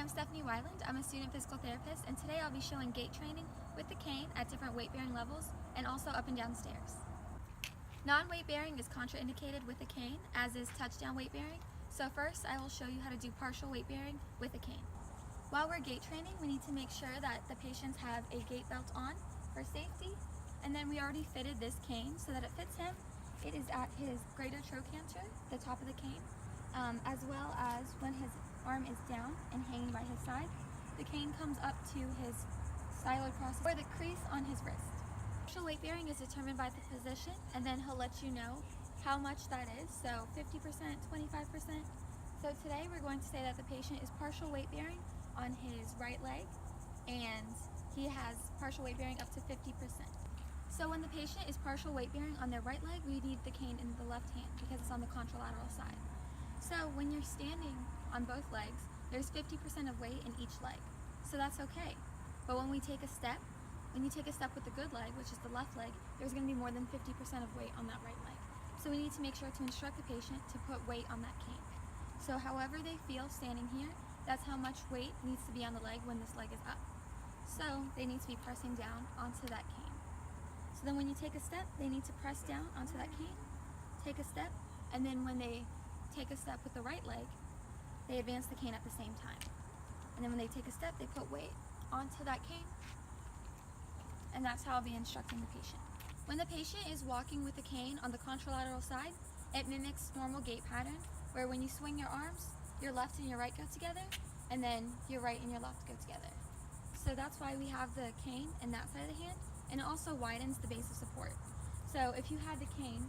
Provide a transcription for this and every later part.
I'm Stephanie Weiland. I'm a student physical therapist, and today I'll be showing gait training with the cane at different weight-bearing levels and also up and down stairs. Non-weight bearing is contraindicated with a cane, as is touchdown weight bearing. So first, I will show you how to do partial weight bearing with a cane. While we're gait training, we need to make sure that the patients have a gait belt on for safety, and then we already fitted this cane so that it fits him. It is at his greater trochanter, the top of the cane, as well as when his arm is down and hanging by his side, the cane comes up to his styloid process or the crease on his wrist. Partial weight bearing is determined by the physician, and then he'll let you know how much that is, so 50%, 25%. So today we're going to say that the patient is partial weight bearing on his right leg, and he has partial weight bearing up to 50%. So when the patient is partial weight bearing on their right leg, we need the cane in the left hand because it's on the contralateral side. So when you're standing on both legs, there's 50% of weight in each leg. So that's okay. But when you take a step with the good leg, which is the left leg, there's going to be more than 50% of weight on that right leg. So we need to make sure to instruct the patient to put weight on that cane. So however they feel standing here, that's how much weight needs to be on the leg when this leg is up. So they need to be pressing down onto that cane. So then when you take a step, they need to press down onto that cane, take a step, and then when they take a step with the right leg, they advance the cane at the same time. And then when they take a step, they put weight onto that cane, and that's how I'll be instructing the patient. When the patient is walking with the cane on the contralateral side, it mimics normal gait pattern, where when you swing your arms, your left and your right go together, and then your right and your left go together. So that's why we have the cane in that side of the hand, and it also widens the base of support. So if you had the cane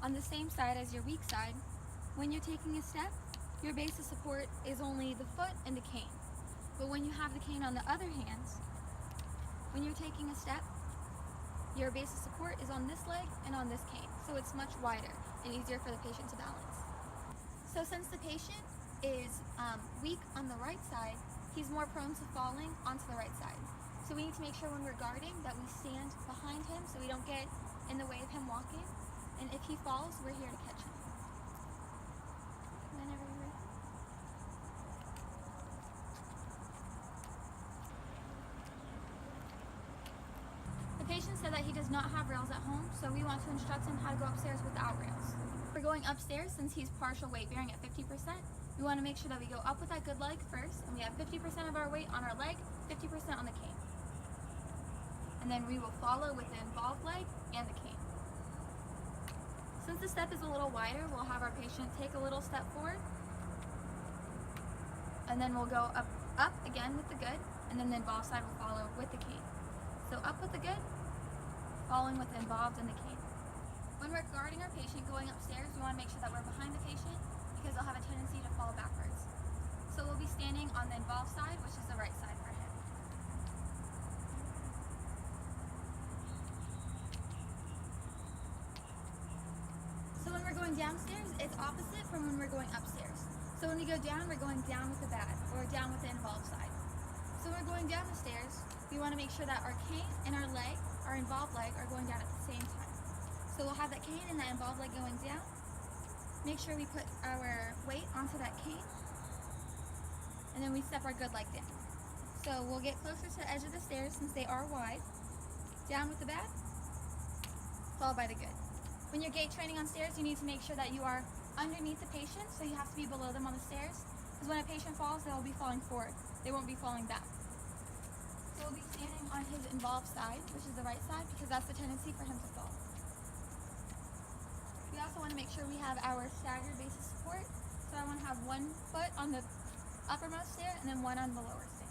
on the same side as your weak side, when you're taking a step, your base of support is only the foot and the cane. But when you have the cane on the other hand, when you're taking a step, your base of support is on this leg and on this cane. So it's much wider and easier for the patient to balance. So since the patient is weak on the right side, he's more prone to falling onto the right side. So we need to make sure when we're guarding that we stand behind him so we don't get in the way of him walking. And if he falls, we're here to catch him. Whenever you're ready. The patient said that he does not have rails at home, so we want to instruct him how to go upstairs without rails. We're going upstairs since he's partial weight bearing at 50%. We want to make sure that we go up with that good leg first, and we have 50% of our weight on our leg, 50% on the cane. And then we will follow with the involved leg and the cane. Since the step is a little wider, we'll have our patient take a little step forward, and then we'll go up again with the good, and then the involved side will follow with the cane. So up with the good, following with the involved and the cane. When we're guarding our patient going upstairs, we want to make sure that we're behind the patient because they'll have a tendency to fall backwards. So we'll be standing on the involved side, which is the right side for him. So when we're going downstairs, it's opposite from when we're going upstairs. So when we go down, we're going down with the bad, or down with the involved side. So when we're going down the stairs, we want to make sure that our cane and our leg, our involved leg, are going down at the same time. So we'll have that cane and that involved leg going down. Make sure we put our weight onto that cane, and then we step our good leg down. So we'll get closer to the edge of the stairs since they are wide. Down with the bad, followed by the good. When you're gait training on stairs, you need to make sure that you are underneath the patient, so you have to be below them on the stairs, because when a patient falls, they will be falling forward. They won't be falling back. So we'll be standing on his involved side, which is the right side, because that's the tendency for him to fall. We also want to make sure we have our staggered base of support. So I want to have one foot on the uppermost stair and then one on the lower stair.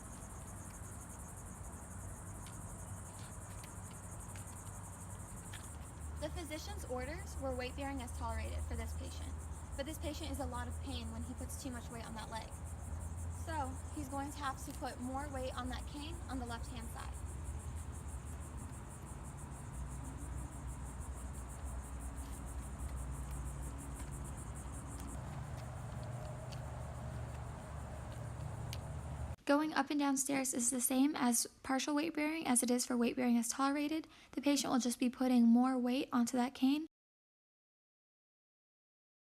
The physician's orders were weight bearing as tolerated for this patient, but this patient is a lot of pain when he puts too much weight on that leg. So he's going to have to put more weight on that cane on the left hand side. Going up and down stairs is the same as partial weight bearing as it is for weight bearing as tolerated. The patient will just be putting more weight onto that cane